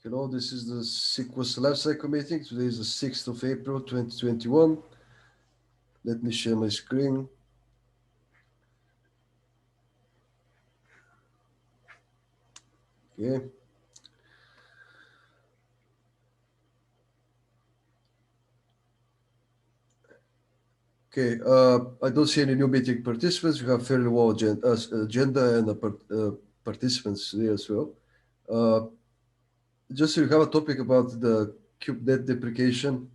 Hello, this is the SIG Cluster Lifecycle meeting. Today is the 6th of April, 2021. Let me share my screen. Okay. Okay, I don't see any new meeting participants. We have fairly well agenda and participants there as well. Just so you have a topic about the KubeNet deprecation.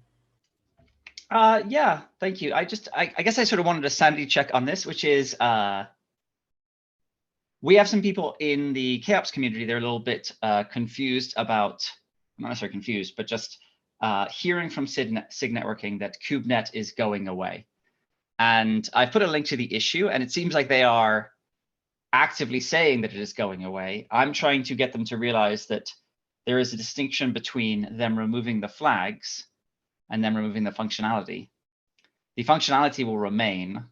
Yeah, thank you. I guess I sort of wanted a sanity check on this, which is we have some people in the KOps community. They're a little bit confused about, not necessarily confused, but just hearing from SIG networking that KubeNet is going away. And I've put a link to the issue, and it seems like they are actively saying that it is going away. I'm trying to get them to realize that there is a distinction between them removing the flags and then removing the functionality. The functionality will remain.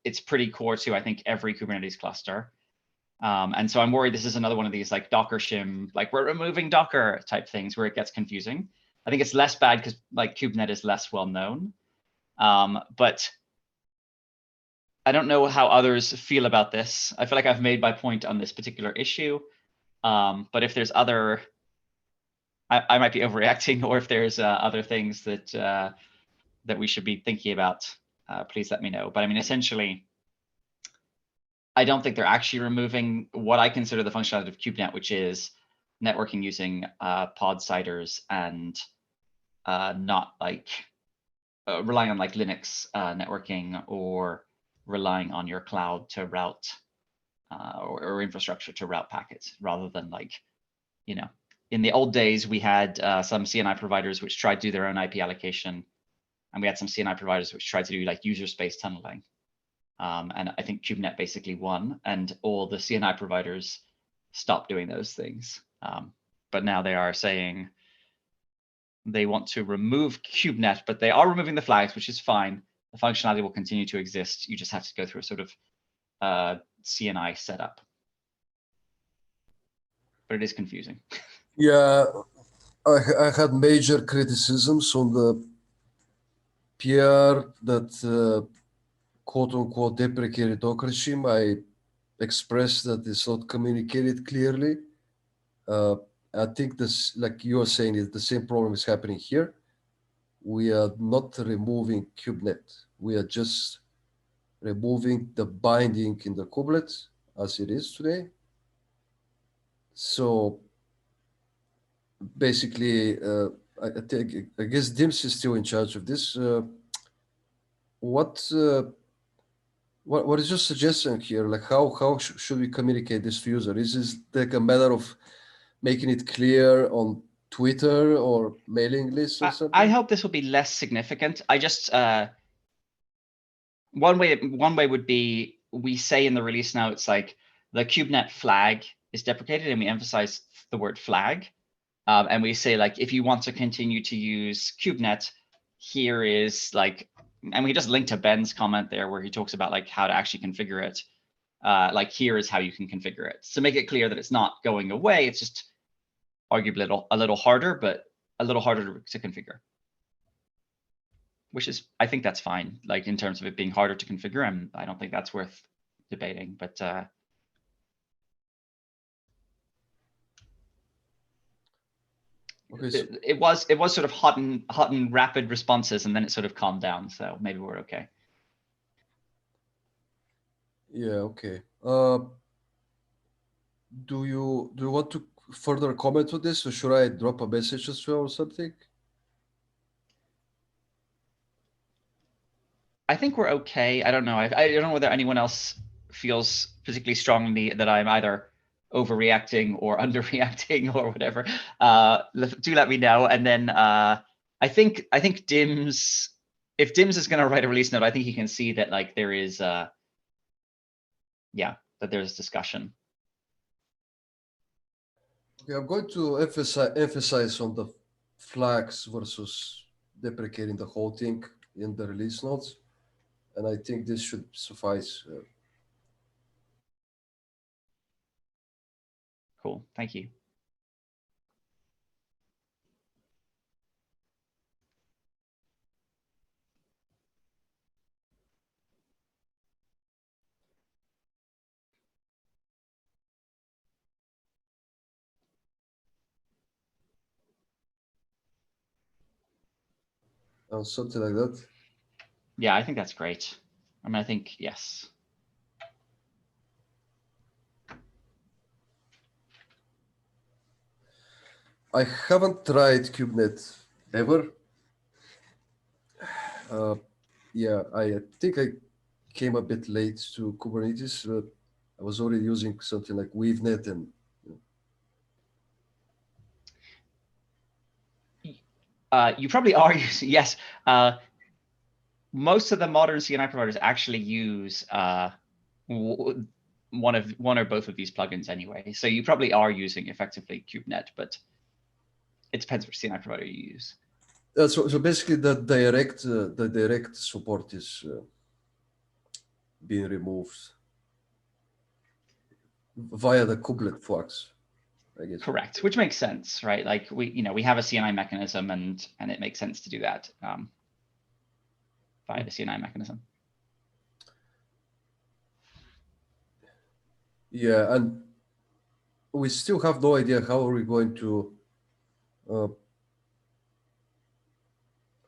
It's pretty core to, I think, every Kubernetes cluster. And so I'm worried this is another one of these like Docker shim, like we're removing Docker type things where it gets confusing. I think it's less bad because like Kubernetes is less well known. But I don't know how others feel about this. I feel like I've made my point on this particular issue. But if there's other, I might be overreacting, or if there's other things that that we should be thinking about, please let me know. But I mean, essentially, I don't think they're actually removing what I consider the functionality of KubeNet, which is networking using pod ciders and not like relying on like Linux networking or relying on your cloud to route or infrastructure to route packets, rather than like, you know, in the old days, we had some CNI providers which tried to do their own IP allocation. And we had some CNI providers which tried to do like user space tunneling. And I think KubeNet basically won, and all the CNI providers stopped doing those things. But now they are saying they want to remove KubeNet, but they are removing the flags, which is fine. The functionality will continue to exist. You just have to go through a sort of CNI setup. But it is confusing. Yeah, I had major criticisms on the PR that quote unquote deprecated Docker regime. I expressed that it's not communicated clearly. I think this, like you are saying, is the same problem is happening here. We are not removing KubeNet. We are just removing the binding in the kubelet as it is today. So basically, I guess Dims is still in charge of this. What is your suggestion here? Like how should we communicate this to user? Is this like a matter of making it clear on Twitter or mailing lists or something? I hope this will be less significant. I just one way would be, we say in the release notes like the KubeNet flag is deprecated, and we emphasize the word flag. And we say like, if you want to continue to use KubeNet, here is like, and we just link to Ben's comment there where he talks about like how to actually configure it. Like here is how you can configure it. So make it clear that it's not going away. It's just arguably a little harder, but a little harder to configure. Which is, I think that's fine. Like in terms of it being harder to configure, and I don't think that's worth debating, but Okay, so it was sort of hot and rapid responses, and then it sort of calmed down. So maybe we're okay. yeah, okay. Do you want to further comment on this, or should I drop a message as well or something? I think we're okay. I don't know. I don't know whether anyone else feels particularly strongly that I'm either overreacting or underreacting or whatever. Do let me know. And then I think Dims, if Dims is going to write a release note, I think he can see that like there is yeah, that there's discussion. Okay, I'm going to emphasize on the flags versus deprecating the whole thing in the release notes, and I think this should suffice. Cool. Thank you. Something like that. Yeah, I think that's great. I mean, I think, yes. I haven't tried KubeNet ever. Yeah, I think I came a bit late to Kubernetes. I was already using something like WeaveNet and You probably are using, yes. Most of the modern CNI providers actually use one or both of these plugins anyway. So you probably are using effectively KubeNet, but it depends which CNI provider you use. so basically the direct support is being removed via the kubelet forks, I guess. Correct, which makes sense, right? Like we have a CNI mechanism, and it makes sense to do that via the CNI mechanism. Yeah, and we still have no idea how are we going to.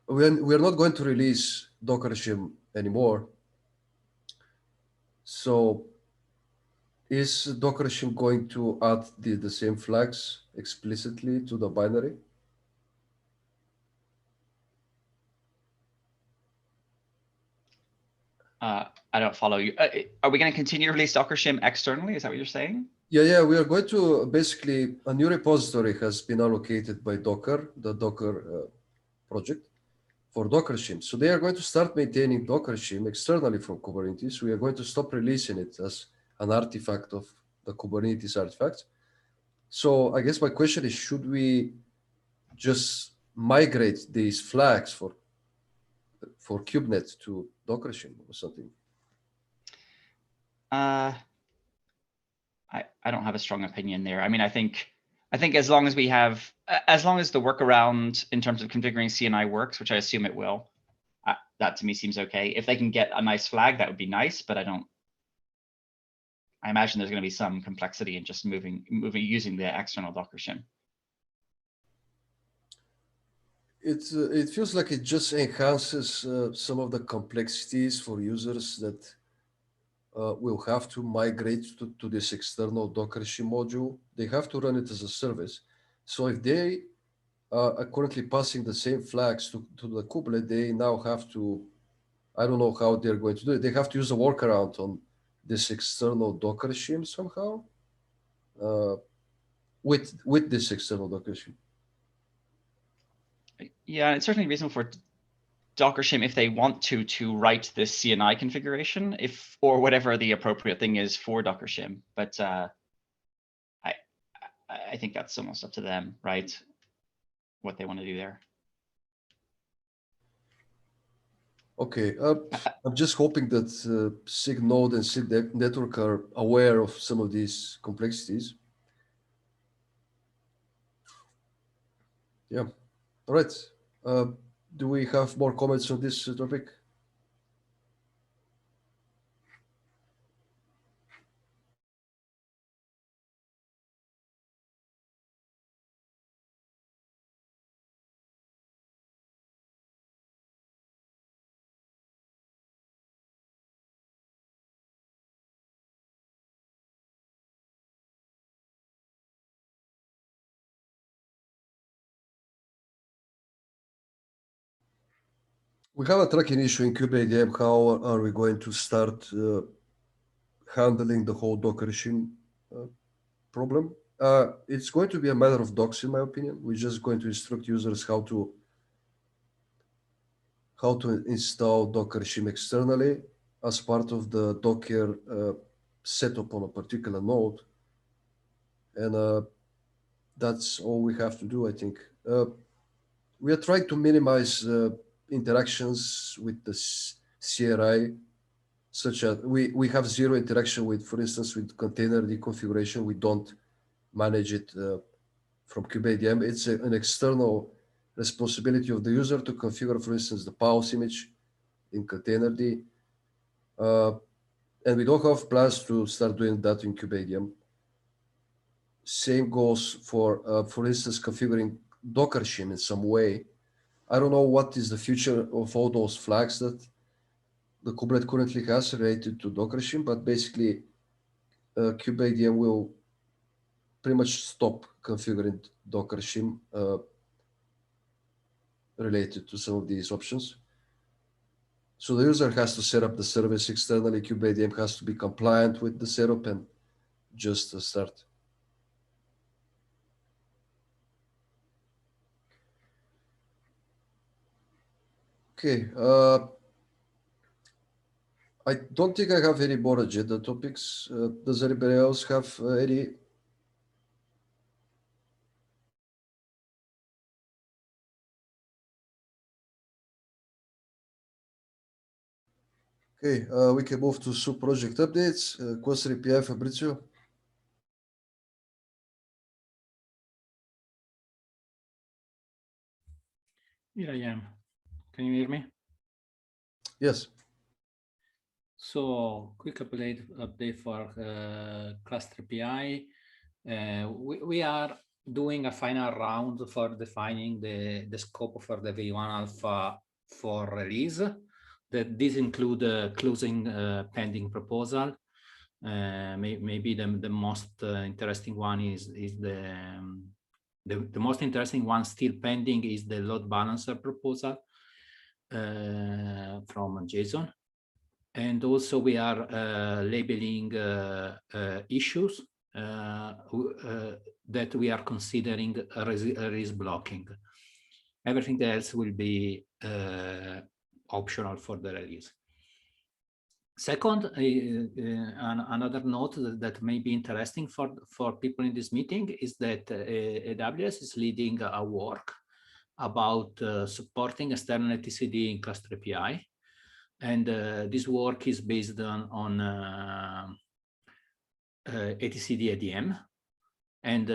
We're not going to release Docker shim anymore. So is Docker shim going to add the same flags explicitly to the binary? I don't follow you. Are we going to continue to release Docker shim externally? Is that what you're saying? Yeah, we are going to basically, a new repository has been allocated by Docker, the Docker project for Docker shim. So they are going to start maintaining Docker shim externally from Kubernetes. We are going to stop releasing it as an artifact of the Kubernetes artifacts. So I guess my question is, should we just migrate these flags for KubeNet to Docker shim or something? I don't have a strong opinion there. I mean, I think as long as we have, as long as the workaround in terms of configuring CNI works, which I assume it will, that to me seems okay. If they can get a nice flag, that would be nice, but I imagine there's going to be some complexity in just moving using the external Docker shim. It feels like it just enhances some of the complexities for users that will have to migrate to this external Docker shim module. They have to run it as a service. So if they are currently passing the same flags to the kubelet, they now have to, I don't know how they're going to do it. They have to use a workaround on this external Docker shim somehow with this external Docker shim. Yeah, it's certainly reasonable for Docker shim if they want to write this CNI configuration, or whatever the appropriate thing is for Docker shim. But I think that's almost up to them, right? What they want to do there. Okay, I'm just hoping that SIG node and SIG network are aware of some of these complexities. Yeah, all right. Do we have more comments on this topic? We have a tracking issue in kubeadm. How are we going to start handling the whole Docker shim problem? It's going to be a matter of docs, in my opinion. We're just going to instruct users how to install Docker shim externally as part of the Docker setup on a particular node. And that's all we have to do, I think. We are trying to minimize interactions with the CRI, such as we have zero interaction with, for instance, with container deconfiguration. We don't manage it from kubeadm. It's an external responsibility of the user to configure, for instance, the pause image in containerd. And we don't have plans to start doing that in kubeadm. Same goes for instance, configuring Docker shim in some way. I don't know what is the future of all those flags that the kubelet currently has related to Docker regime, but basically kubeadm will pretty much stop configuring Docker regime related to some of these options. So the user has to set up the service externally. kubeadm has to be compliant with the setup and just start. Okay. I don't think I have any more agenda topics. Does anybody else have any? Okay, we can move to sub-project updates. Cluster API, Fabrizio. Here I am. Can you hear me? Yes. So quick update for Cluster API. We are doing a final round for defining the scope for the V1 Alpha 4 release. That this include closing pending proposal. Maybe the most interesting one is the most interesting one still pending is the load balancer proposal from Jason. And also we are labeling issues that we are considering release blocking. Everything else will be optional for the release. Second, another note that may be interesting for people in this meeting is that AWS is leading a work about supporting external etcd in Cluster API. And this work is based on etcd ADM. And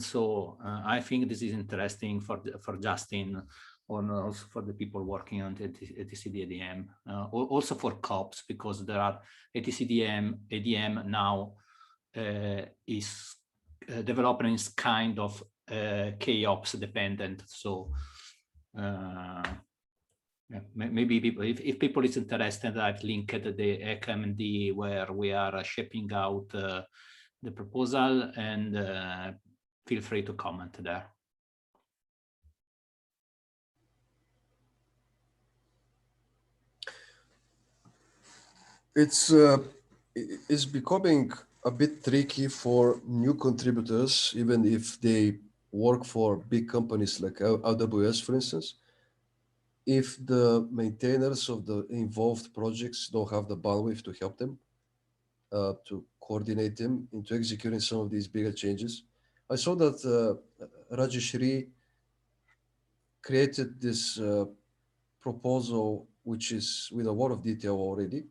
so I think this is interesting for Justin, or also for the people working on etcd ADM, also for COPS, because there are etcd ADM now is development is kind of KOps dependent. So yeah, maybe people, if people is interested, I've linked the ECMD where we are shipping out the proposal, and feel free to comment there. It's becoming a bit tricky for new contributors, even if they work for big companies like AWS, for instance. If the maintainers of the involved projects don't have the bandwidth to help them, to coordinate them into executing some of these bigger changes. I saw that Rajeshri created this proposal, which is with a lot of detail already.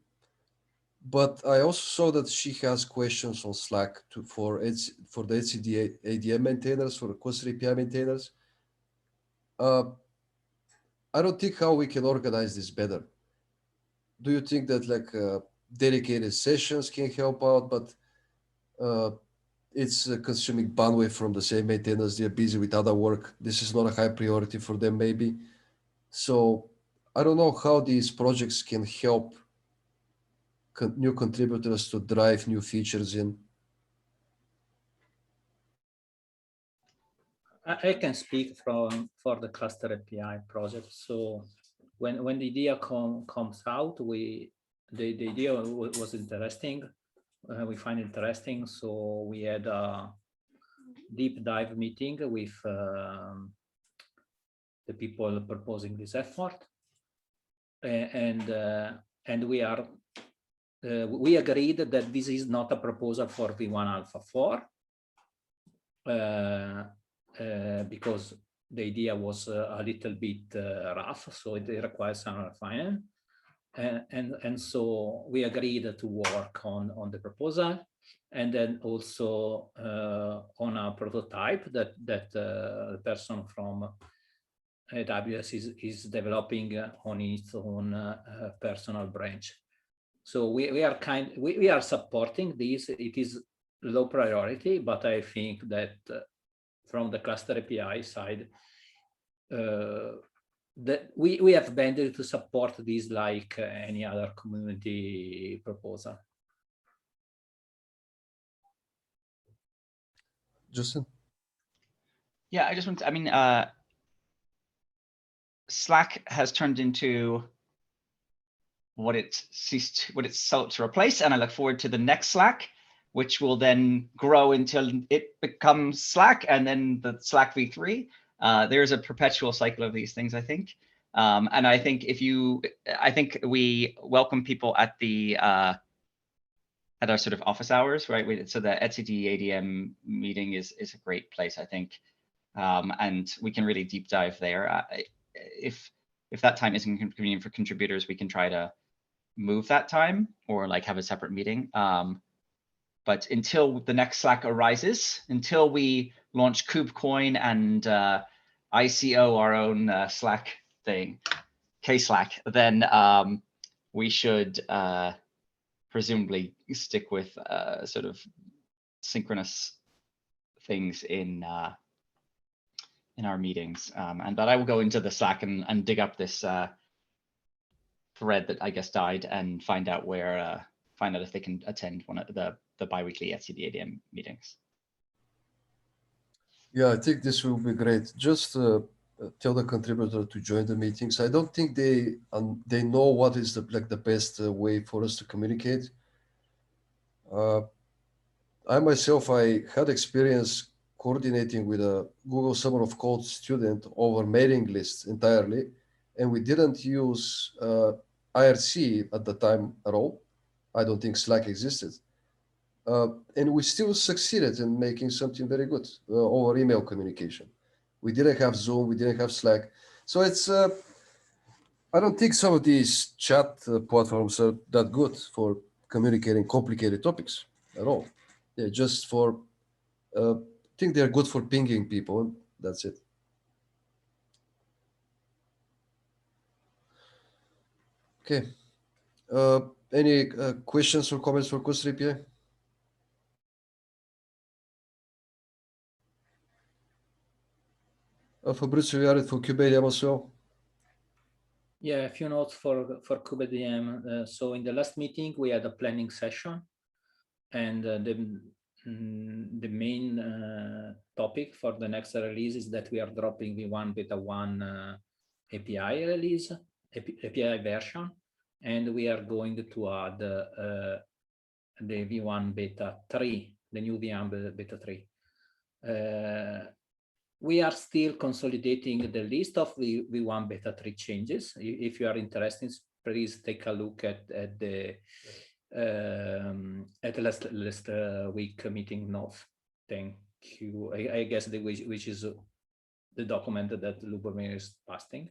But I also saw that she has questions on Slack for the etcd ADM maintainers, for the Cluster API maintainers. I don't think how we can organize this better. Do you think that like dedicated sessions can help out, but it's consuming bandwidth from the same maintainers? They're busy with other work. This is not a high priority for them, maybe. So I don't know how these projects can help new contributors to drive new features in. I can speak for the Cluster API project. So when the idea comes out, the idea was interesting. We find it interesting. So we had a deep dive meeting with the people proposing this effort, and we agreed that this is not a proposal for V1 Alpha 4. Because the idea was a little bit rough, so it requires some refinement. And so we agreed to work on the proposal, and then also on a prototype that the person from AWS is developing on its own personal branch. So we are supporting this. It is low priority, but I think that from the Cluster API side, that we have bandwidth to support this like any other community proposal. Justin? Yeah, I just want to, I mean, Slack has turned into what it's sought to replace, and I look forward to the next Slack, which will then grow until it becomes Slack, and then the Slack v3. There's a perpetual cycle of these things, I think. And I think I think we welcome people at the at our sort of office hours, right? So the etcd ADM meeting is a great place, I think. And we can really deep dive there. If that time isn't convenient for contributors, we can try to move that time or like have a separate meeting. But until the next Slack arises, until we launch KubeCoin and ICO our own Slack thing, K-Slack, then we should presumably stick with sort of synchronous things in our meetings. And but I will go into the Slack and dig up this thread that I guess died and find out where find out if they can attend one of the biweekly etcd ADM meetings. Yeah, I think this will be great. Just tell the contributor to join the meetings. I don't think they know what is the best way for us to communicate. I myself, I had experience coordinating with a Google Summer of Code student over mailing lists entirely, and we didn't use IRC at the time at all. I don't think Slack existed. And we still succeeded in making something very good over email communication. We didn't have Zoom, we didn't have Slack. So it's, I don't think some of these chat platforms are that good for communicating complicated topics at all. They're just for, I think they're good for pinging people. That's it. Okay. Any questions or comments for Cluster API? Fabrizio, you are it for KubeADM as well? Yeah, a few notes for KubeADM. So in the last meeting, we had a planning session, and the main topic for the next release is that we are dropping v1 beta 1 API release, API version, and we are going to add the v1 beta 3, the new v1 beta 3. We are still consolidating the list of the v1 beta 3 changes. If you are interested, please take a look at the last week meeting notes. Thank you. I guess which is the document that Lubomir is posting.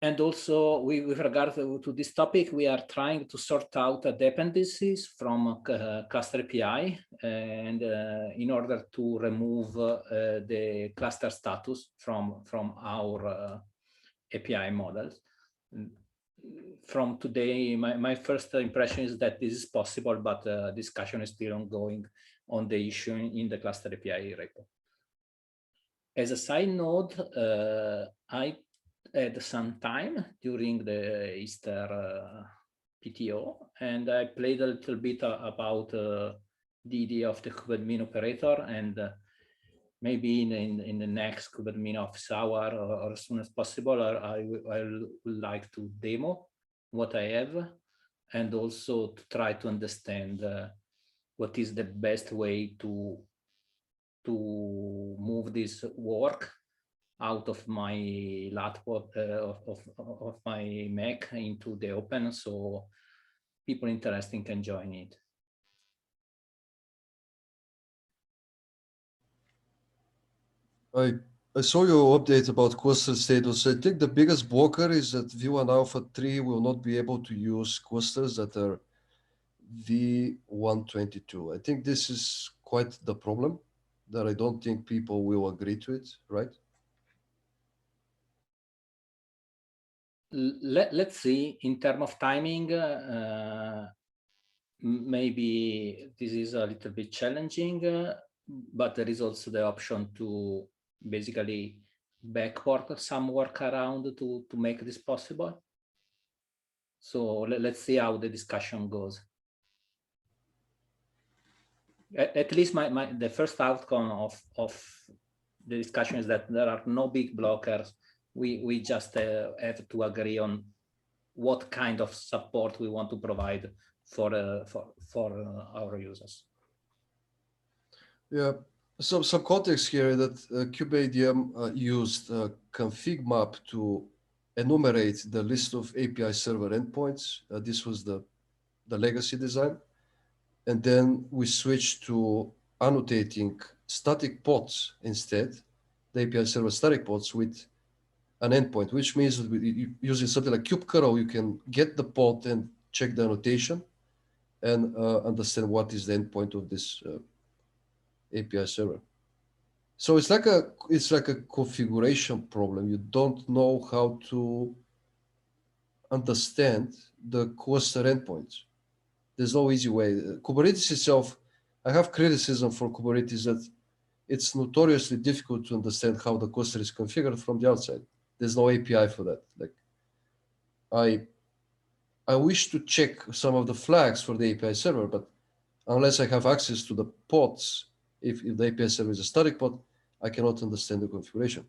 And also, with regard to this topic, we are trying to sort out the dependencies from Cluster API, and in order to remove the cluster status from our API models. From today, my first impression is that this is possible, but discussion is still ongoing on the issue in the Cluster API repo. As a side note, I had some time during the Easter PTO, and I played a little bit about the idea of the kubeadmin operator, and maybe in the next kubeadmin office hour or as soon as possible, I would like to demo what I have, and also to try to understand what is the best way to move this work out of my laptop of my Mac into the open, so people interested can join it. I saw your update about cluster status. I think the biggest blocker is that V1 Alpha 3 will not be able to use clusters that are V122. I think this is quite the problem, that I don't think people will agree to it, right? Let's see, in terms of timing, maybe this is a little bit challenging, but there is also the option to basically backport some workaround to make this possible. So let's see how the discussion goes. At least the first outcome of the discussion is that there are no big blockers. We just have to agree on what kind of support we want to provide for our users. Yeah, some context here that kubeadm used config map to enumerate the list of API server endpoints. This was the legacy design. And then we switched to annotating static pods instead, the API server static pods with an endpoint, which means that using something like kubectl, you can get the pod and check the annotation and understand what is the endpoint of this API server. So it's like a configuration problem. You don't know how to understand the cluster endpoints. There's no easy way. Kubernetes itself, I have criticism for Kubernetes that it's notoriously difficult to understand how the cluster is configured from the outside. There's no API for that. Like I wish to check some of the flags for the API server, but unless I have access to the pods, if the API server is a static pod, I cannot understand the configuration.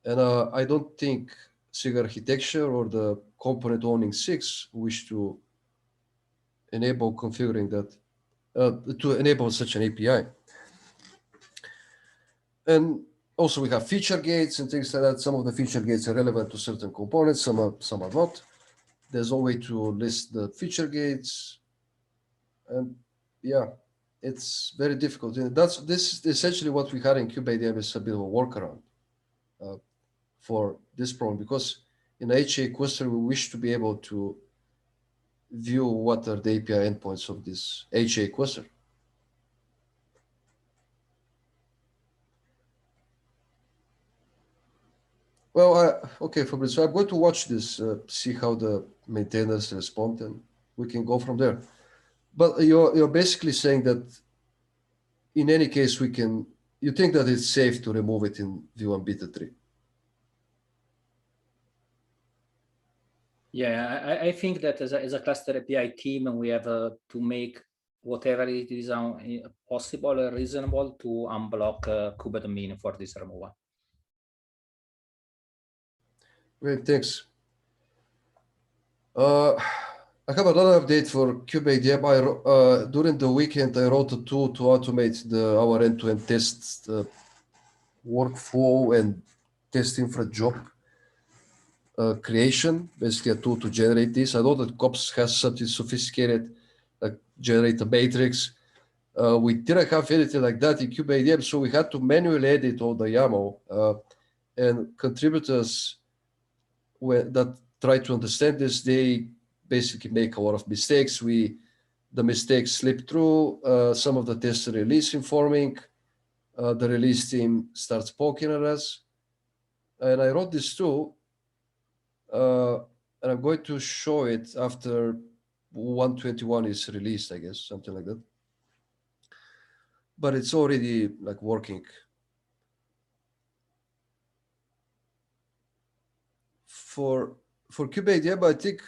And I don't think SIG architecture or the component owning SIGs wish to enable configuring that, to enable such an API. And also we have feature gates and things like that. Some of the feature gates are relevant to certain components, some are not. There's no way to list the feature gates. And yeah, it's very difficult. And this is essentially what we had in kubeadm is a bit of a workaround for this problem, because in HA cluster, we wish to be able to view what are the API endpoints of this HA cluster. Well, okay, Fabrizio, I'm going to watch this, see how the maintainers respond, and we can go from there. But you're basically saying that in any case, you think that it's safe to remove it in V1 Beta 3? Yeah, I think that as a cluster API team, we have to make whatever it is possible or reasonable to unblock kubeadmin for this removal. Great, thanks. I have another update for kubeadm. During the weekend, I wrote a tool to automate our end-to-end test workflow and test infra job creation, basically a tool to generate this. I know that COPS has something sophisticated, like generate a matrix. We didn't have anything like that in kubeadm, so we had to manually edit all the YAML. And contributors that try to understand this, they basically make a lot of mistakes. The mistakes slip through. Some of the tests are release informing. The release team starts poking at us. And I wrote this tool, and I'm going to show it after 121 is released, I guess, something like that. But it's already like working. For kubeadm, I think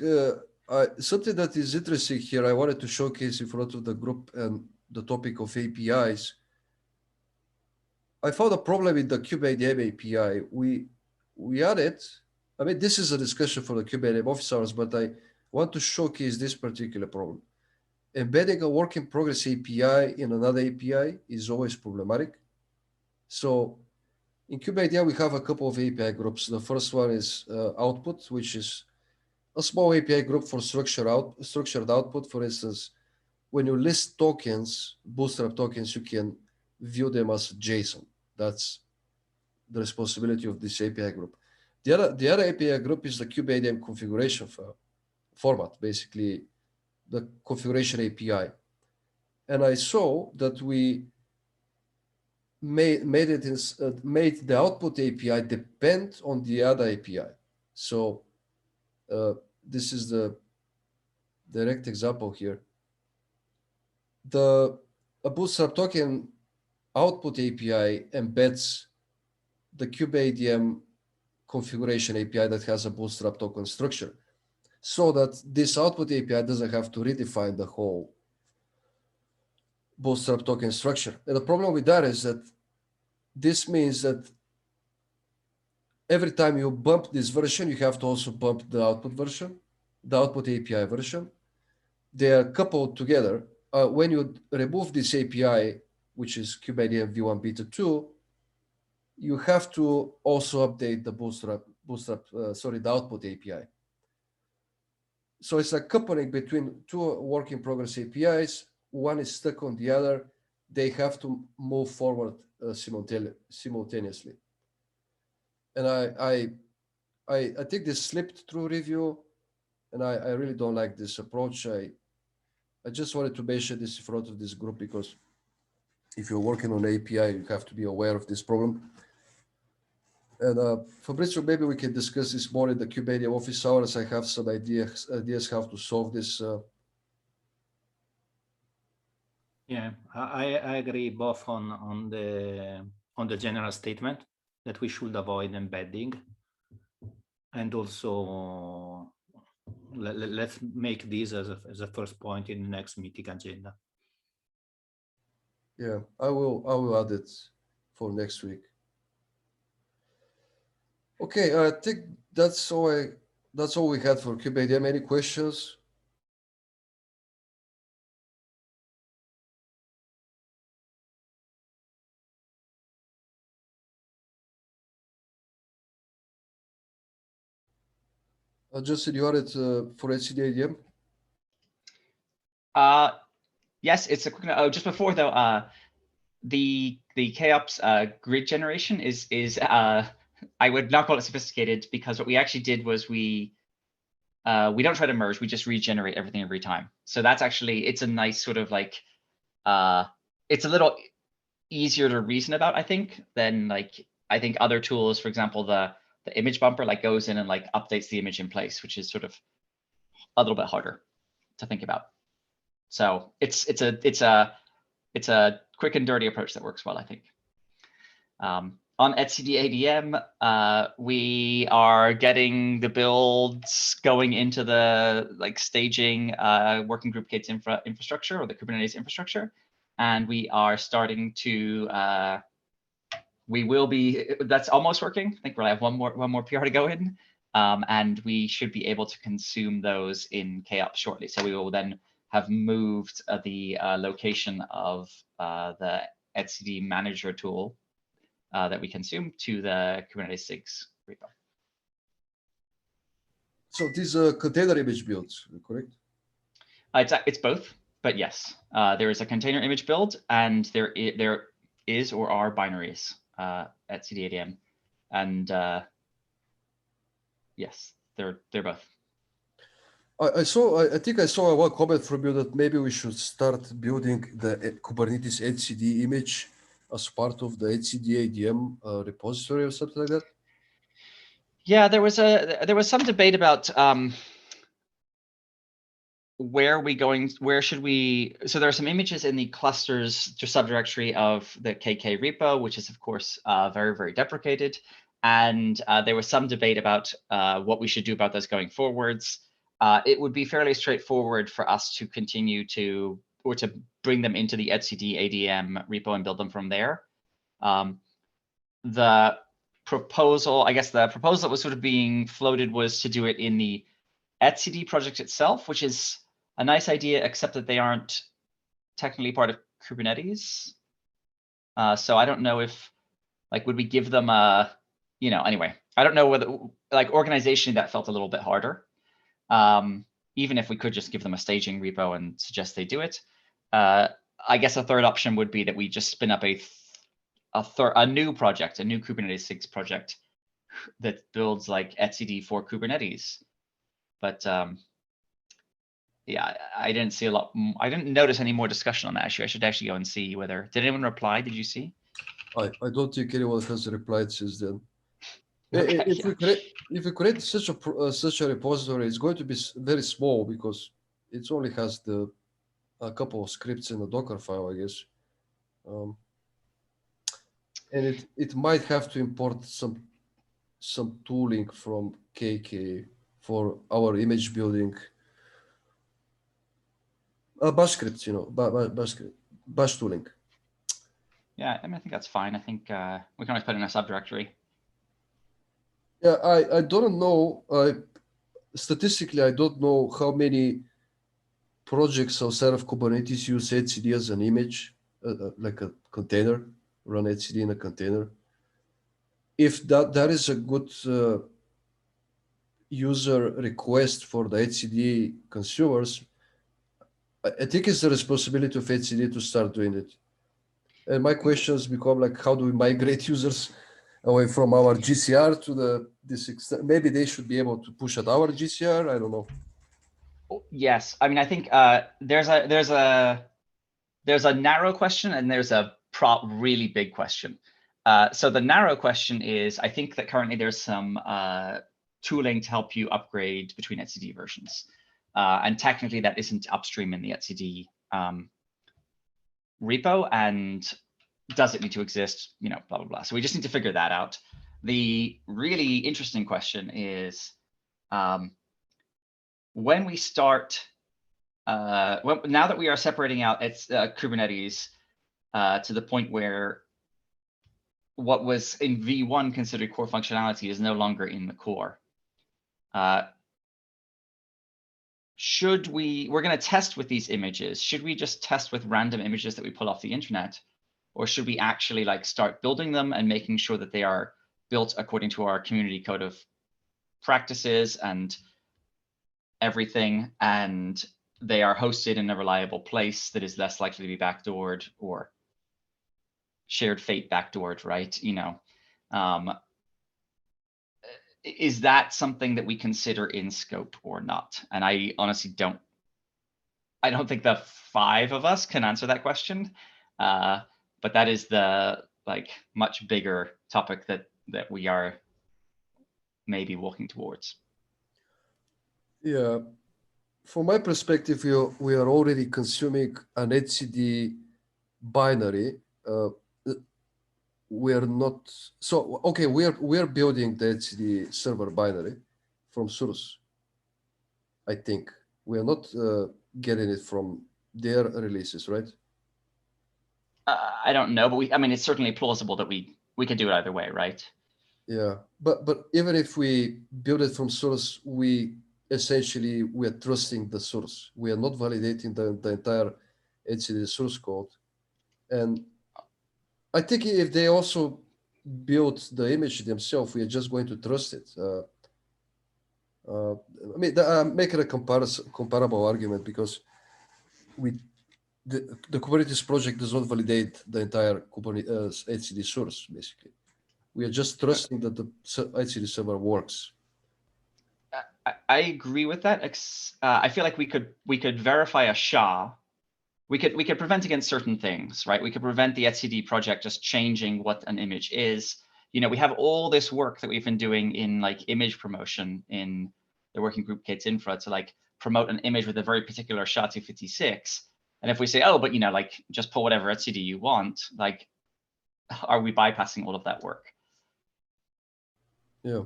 something that is interesting here, I wanted to showcase in front of the group and the topic of APIs. I found a problem with the kubeadm API. We added, I mean, this is a discussion for the kubeadm office hours, but I want to showcase this particular problem. Embedding a work in progress API in another API is always problematic. So in kubeadm, we have a couple of API groups. The first one is output, which is a small API group for structured output. For instance, when you list tokens, Bootstrap tokens, you can view them as JSON. That's the responsibility of this API group. The other API group is the kubeadm configuration format, basically the configuration API. And I saw that we made the output API depend on the other API. So this is the direct example here. a Bootstrap token output API embeds the kubeadm configuration API that has a Bootstrap token structure, so that this output API doesn't have to redefine the whole Bootstrap token structure. And the problem with that is that this means that every time you bump this version, you have to also bump the output version, the output API version. They are coupled together. When you remove this API, which is kubeadm v1 beta 2, you have to also update the the output API. So it's a coupling between two work in progress APIs. One is stuck on the other. They have to move forward simultaneously. And I think this slipped through review, and I really don't like this approach. I just wanted to mention this in front of this group, because if you're working on API, you have to be aware of this problem. And Fabrizio, maybe we can discuss this more in the kubeadm office hours. I have some ideas how to solve this. Yeah, I agree both on the general statement that we should avoid embedding, and also let's make this as a first point in the next meeting agenda. Yeah, I will add it for next week. Okay, I think that's all we had for kubeadm. Any questions? Justin, you had it for etcd-adm? Yes, it's a quick. Oh, just before though, the KOps grid generation is I would not call it sophisticated, because what we actually did was we don't try to merge, we just regenerate everything every time. So that's actually, it's a nice sort of like it's a little easier to reason about, I think, than like I think other tools. For example, the image bumper like goes in and like updates the image in place, which is sort of a little bit harder to think about. So it's a quick and dirty approach that works well, I think. On etcd-adm, we are getting the builds going into the like staging working group K's infrastructure, or the Kubernetes infrastructure, and we are starting to. We will be. That's almost working. I think we'll have one more PR to go in, and we should be able to consume those in KOps shortly. So we will then have moved the location of the etcd manager tool that we consume to the Kubernetes SIGs repo. So these container image builds, correct? It's both, but yes, there is a container image build, and there is or are binaries etcd-adm, and yes, they're both. I think I saw one comment from you that maybe we should start building the Kubernetes etcd image as part of the etcd-adm repository or something like that. Yeah, there was some debate about where should we, so there are some images in the clusters to subdirectory of the KK repo, which is of course very, very deprecated. And there was some debate about what we should do about those going forwards. It would be fairly straightforward for us to continue to, or to bring them into the etcd-adm repo and build them from there. The proposal, I guess the proposal that was sort of being floated was to do it in the etcd project itself, which is a nice idea, except that they aren't technically part of Kubernetes. So I don't know if, like, would we give them a, anyway, I don't know whether, like, organizationally that felt a little bit harder. Even if we could just give them a staging repo and suggest they do it. I guess a third option would be that we just spin up a new project, a new Kubernetes SIGs project that builds like etcd for Kubernetes. But yeah, I didn't see a lot. I didn't notice any more discussion on that issue. I should actually go and see whether, did anyone reply? Did you see? I don't think anyone has replied since then. Okay, If we create such a repository, it's going to be very small, because it only has the a couple of scripts in a Docker file, I guess. And it might have to import some tooling from KK for our image building. Bash scripts, bash tooling. Yeah, I mean, I think that's fine. I think we can always put it in a subdirectory. Yeah, I don't know. Statistically, I don't know how many projects outside of Kubernetes use etcd as an image, like a container, run etcd in a container. If that is a good user request for the etcd consumers, I think it's the responsibility of etcd to start doing it. And my questions become like, how do we migrate users away from our GCR to this extent? Maybe they should be able to push at our GCR. I don't know. Yes, I mean, I think there's a narrow question and there's a really big question. So the narrow question is, I think that currently there's some tooling to help you upgrade between etcd versions. And technically that isn't upstream in the etcd repo, and does it need to exist, blah, blah, blah. So we just need to figure that out. The really interesting question is, when we start, now that we are separating out Kubernetes to the point where what was in V1 considered core functionality is no longer in the core. We're going to test with these images. Should we just test with random images that we pull off the internet? Or should we actually start building them and making sure that they are built according to our community code of practices and everything, and they are hosted in a reliable place that is less likely to be backdoored or shared fate backdoored, right? Is that something that we consider in scope or not? And I honestly don't think the 5 of us can answer that question. But that is the much bigger topic that we are maybe walking towards. Yeah, from my perspective, we are already consuming an etcd binary. We are not okay. We are building the etcd server binary from source. I think we are not getting it from their releases, right? I don't know, but I mean, it's certainly plausible that we could do it either way, right? Yeah, but even if we build it from source, we are trusting the source. We are not validating the entire etcd source code. And I think if they also build the image themselves, we are just going to trust it. I mean, I'm making a comparable argument because the Kubernetes project does not validate the entire Kubernetes etcd source, basically. We are just trusting that the etcd server works. I agree with that. I feel like we could verify a SHA. We could prevent against certain things, right? We could prevent the etcd project just changing what an image is. We have all this work that we've been doing in image promotion in the working group Kits Infra to promote an image with a very particular SHA-256. And if we say, oh, but just pull whatever etcd you want, are we bypassing all of that work? Yeah.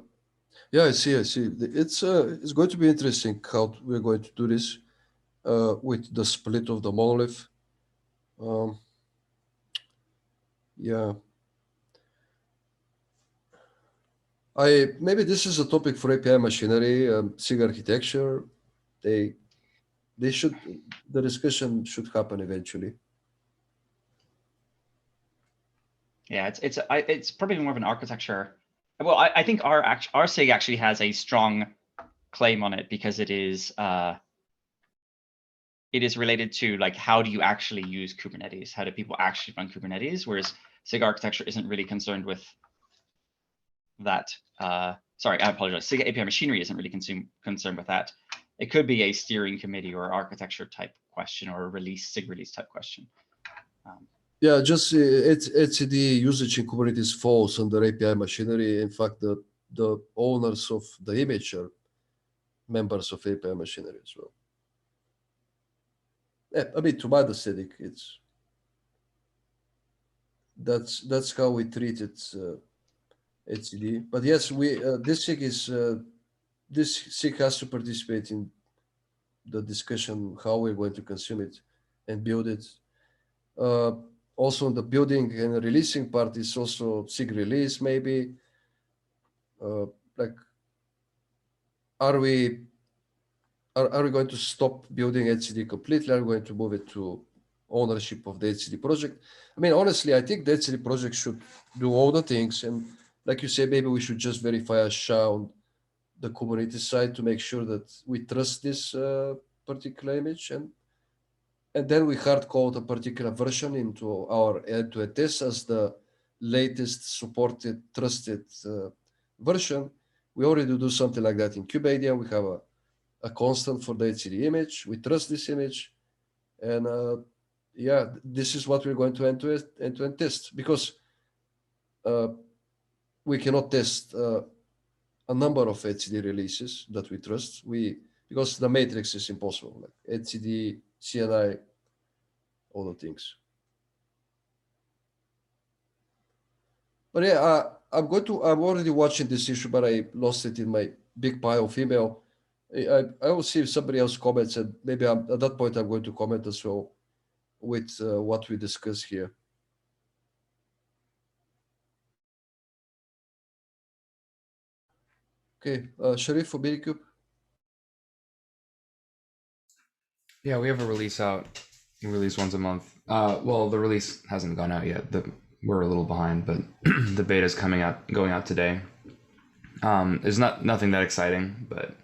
Yeah, I see. It's going to be interesting how we're going to do this with the split of the monolith. Yeah. Maybe this is a topic for API machinery, SIG architecture. The discussion should happen eventually. Yeah, it's probably more of an architecture. Well, I think our SIG actually has a strong claim on it because it is related to how do you actually use Kubernetes? How do people actually run Kubernetes? Whereas SIG architecture isn't really concerned with that. Sorry, I apologize. SIG API machinery isn't really concerned with that. It could be a steering committee or architecture type question or a SIG release type question. Yeah, just etcd usage in Kubernetes falls under API machinery. In fact, the owners of the image are members of API machinery as well. Yeah, I mean, to my understanding, that's how we treat it, HCD. But yes, we this SIG is this SIG has to participate in the discussion how we're going to consume it and build it. Uh, Also, in the building and releasing part is also SIG release maybe. Like, are we are we going to stop building HCD completely? Are we going to move it to ownership of the HCD project? I mean, honestly, I think the HCD project should do all the things, and like you say, maybe we should just verify a SHA on the Kubernetes side to make sure that we trust this particular image, and then we hard code a particular version into our end-to-end test as the latest supported, trusted version. We already do something like that in KubeADM. We have a constant for the HCD image. We trust this image, and yeah, this is what we're going to end-to-end test, because we cannot test a number of HCD releases that we trust. Because the matrix is impossible, like HCD, CNI, all the things. But yeah, I'm already watching this issue, but I lost it in my big pile of email. I will see if somebody else comments, and maybe at that point I'm going to comment as well with what we discuss here. Okay, Sharif for Minikube. Yeah, we have a release out. We release once a month. Well, the release hasn't gone out yet. We're a little behind, but the beta is going out today. It's nothing that exciting, but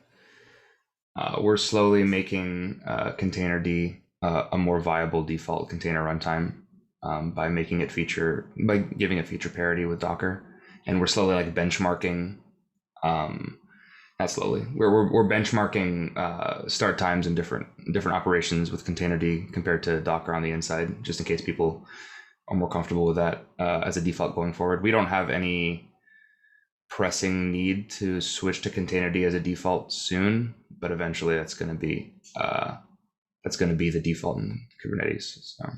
we're slowly making containerd a more viable default container runtime by giving it feature parity with Docker, and we're slowly like benchmarking. Not slowly. We're benchmarking start times in different operations with containerd compared to Docker on the inside, just in case people are more comfortable with that as a default going forward. We don't have any pressing need to switch to containerd as a default soon, but eventually that's going to be the default in Kubernetes. So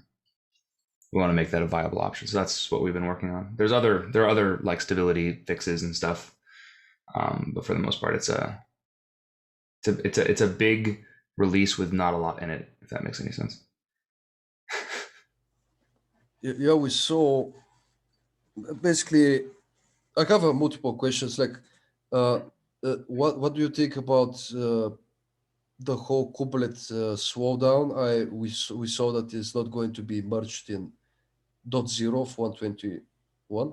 we want to make that a viable option. So that's what we've been working on. There are other like stability fixes and stuff. But for the most part, it's a big release with not a lot in it, if that makes any sense. Yeah, we saw basically. I have multiple questions. Like, what do you think about the whole kubelet slowdown? We saw that it's not going to be merged in .0 of 121.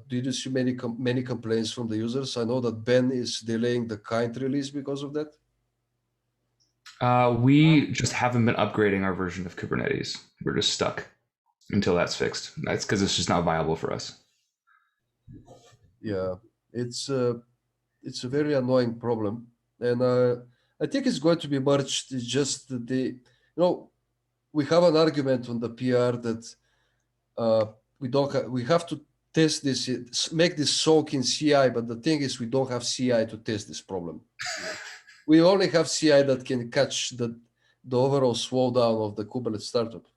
Did you see many complaints from the users? I know that Ben is delaying the kind release because of that. We just haven't been upgrading our version of Kubernetes. We're just stuck until that's fixed. That's because it's just not viable for us. Yeah, it's a very annoying problem, and I think it's going to be merged. It's just we have an argument on the PR that we have to test this, make this soak in CI, but the thing is we don't have CI to test this problem. We only have CI that can catch the overall slowdown of the Kubernetes startup.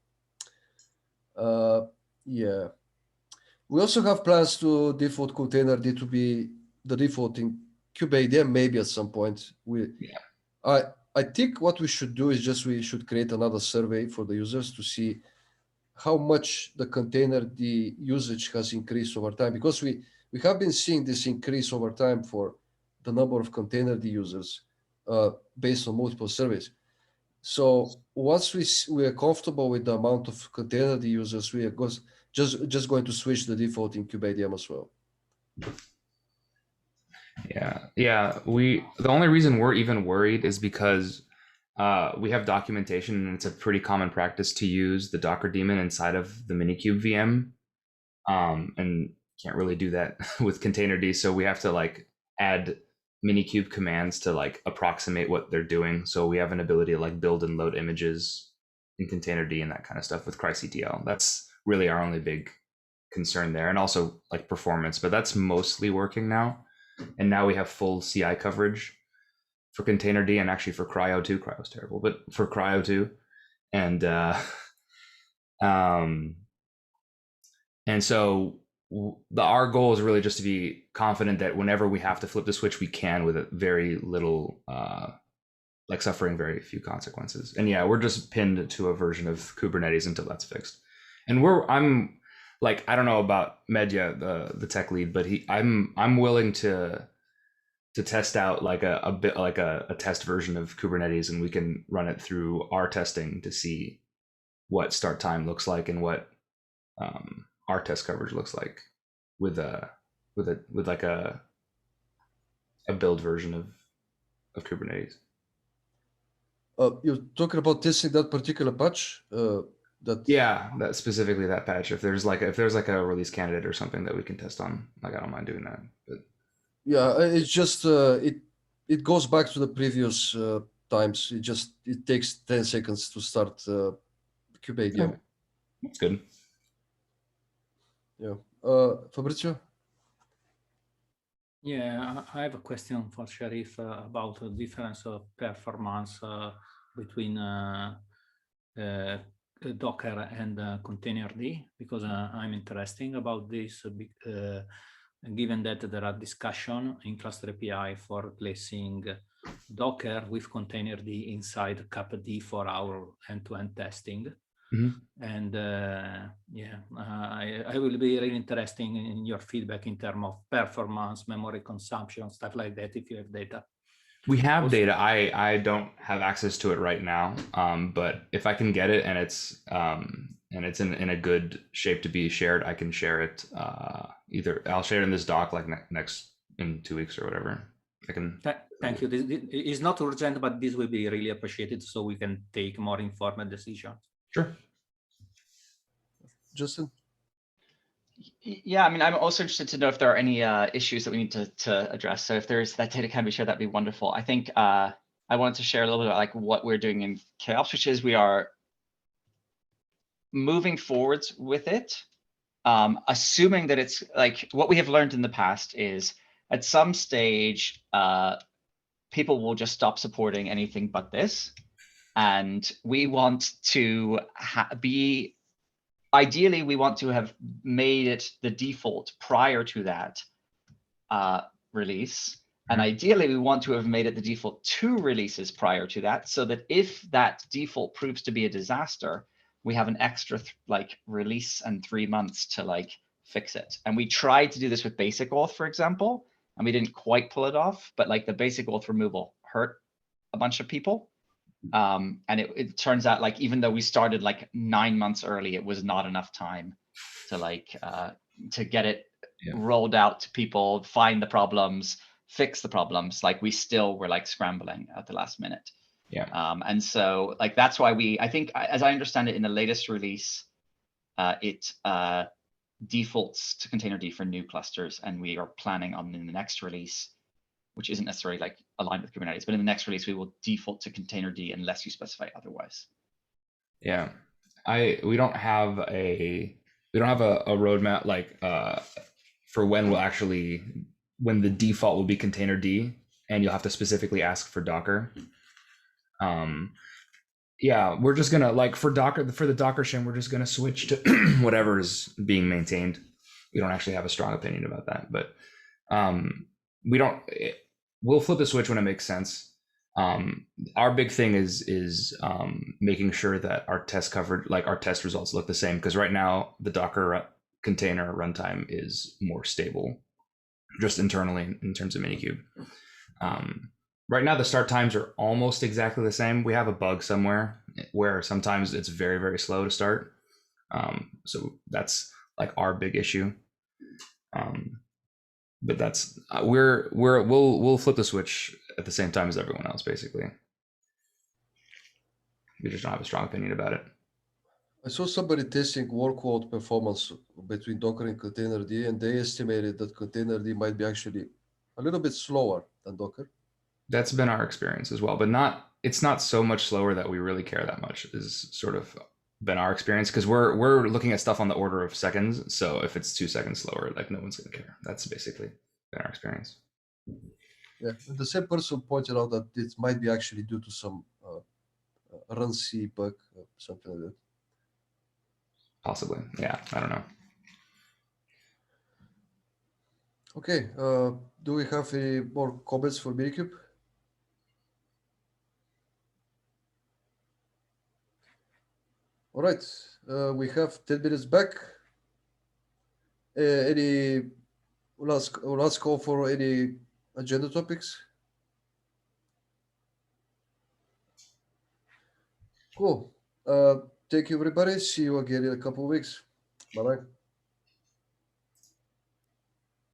Yeah. We also have plans to default containerd to be the default in KubeADM maybe at some point. I think what we should do is we should create another survey for the users to see how much the containerd usage has increased over time, because we have been seeing this increase over time for the number of containerd users based on multiple surveys. So once we are comfortable with the amount of containerd users, we are just going to switch the default in KubeADM as well. Yeah. The only reason we're even worried is because we have documentation, and it's a pretty common practice to use the Docker daemon inside of the Minikube VM, and can't really do that with containerd. So we have to like add Minikube commands to like approximate what they're doing. So we have an ability to like build and load images in containerd and that kind of stuff with cryctl. That's really our only big concern there, and also like performance, but that's mostly working now. And now we have full CI coverage for containerd, and actually for CRI-O2. CRI-O's terrible, but for CRI-O2, and and so our goal is really just to be confident that whenever we have to flip the switch, we can with very little, like suffering very few consequences. And yeah, we're just pinned to a version of Kubernetes until that's fixed. And I'm like, I don't know about Medya, the tech lead, but I'm willing to test out like a bit like a test version of Kubernetes, and we can run it through our testing to see what start time looks like and what our test coverage looks like with like a build version of Kubernetes. You're talking about testing that particular patch. Yeah, that specifically that patch. If there's like a release candidate or something that we can test on, like I don't mind doing that. But yeah, it's just it goes back to the previous times. It takes 10 seconds to start kubeADM. oh, that's good. Yeah. Fabrizio? Yeah, I have a question for Sharif about the difference of performance between Docker and Containerd, because I'm interested about this, given that there are discussion in Cluster API for replacing Docker with Containerd inside CupD for our end-to-end testing. Mm-hmm. And I will be really interested in your feedback in terms of performance, memory consumption, stuff like that, if you have data. We have data. I don't have access to it right now, but if I can get it and it's in a good shape to be shared, I can share it. Either I'll share it in this doc like next in 2 weeks or whatever. I can. Thank you. This is not urgent, but this will be really appreciated so we can take more informed decisions. Sure. Justin? Yeah, I mean, I'm also interested to know if there are any issues that we need to address. So if there's that data can be shared, that'd be wonderful. I think I wanted to share a little bit about like what we're doing in KOps, which is we are moving forwards with it, assuming that it's like what we have learned in the past is at some stage, people will just stop supporting anything but this. And we want to ideally, we want to have made it the default prior to that release. And ideally, we want to have made it the default 2 releases prior to that, so that if that default proves to be a disaster, we have an extra like release and 3 months to like fix it. And we tried to do this with basic auth, for example, and we didn't quite pull it off, but like the basic auth removal hurt a bunch of people. And it turns out like even though we started like 9 months early, it was not enough time to like to get it rolled out to people, find the problems, fix the problems. Like we still were like scrambling at the last minute. Yeah. And so like that's why I think as I understand it in the latest release, it defaults to Containerd for new clusters, and we are planning on in the next release, which isn't necessarily like aligned with Kubernetes, but in the next release, we will default to Containerd unless you specify otherwise. Yeah, we don't have a roadmap like for when the default will be Containerd, and you'll have to specifically ask for Docker. Yeah, we're just gonna like for the Docker shim, we're just gonna switch to whatever is being maintained. We don't actually have a strong opinion about that, but we'll flip the switch when it makes sense. Our big thing is making sure that our test coverage, like our test results, look the same, because right now the Docker container runtime is more stable, just internally in terms of Minikube. Right now the start times are almost exactly the same. We have a bug somewhere where sometimes it's very, very slow to start. So that's like our big issue. But that's we'll flip the switch at the same time as everyone else, basically. We just don't have a strong opinion about it. I saw somebody testing workload performance between Docker and Containerd, and they estimated that Containerd might be actually a little bit slower than Docker. That's been our experience as well, but it's not so much slower that we really care that much, is sort of been our experience, because we're looking at stuff on the order of seconds. So if it's 2 seconds slower, like no one's gonna care. That's basically been our experience. Yeah, and the same person pointed out that it might be actually due to some run C bug, something like that. Possibly. Yeah, I don't know. Okay, do we have any more comments for Minikube? All right, we have 10 minutes back. Any last call for any agenda topics? Cool. Thank you, everybody. See you again in a couple of weeks. Bye-bye.